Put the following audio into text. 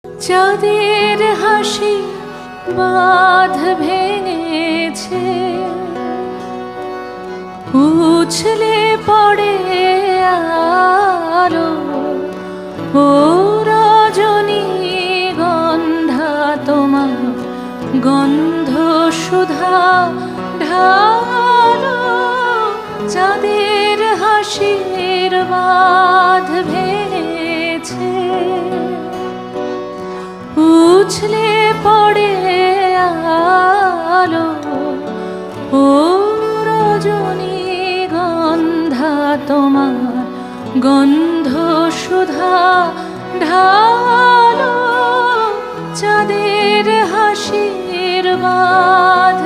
চাঁদের হাসি বাঁধ ভেঙেছে, উছলে পড়ে আলো। ও রজনী গন্ধা তোমার গন্ধ সুধা ঢালো। চাঁদের হাসির বাঁধ ভেঙেছে, উছলে পড়ে আলো। ও রজনী গন্ধা তোমার গন্ধ সুধা ঢালো। চাঁদের হাসির বাঁধ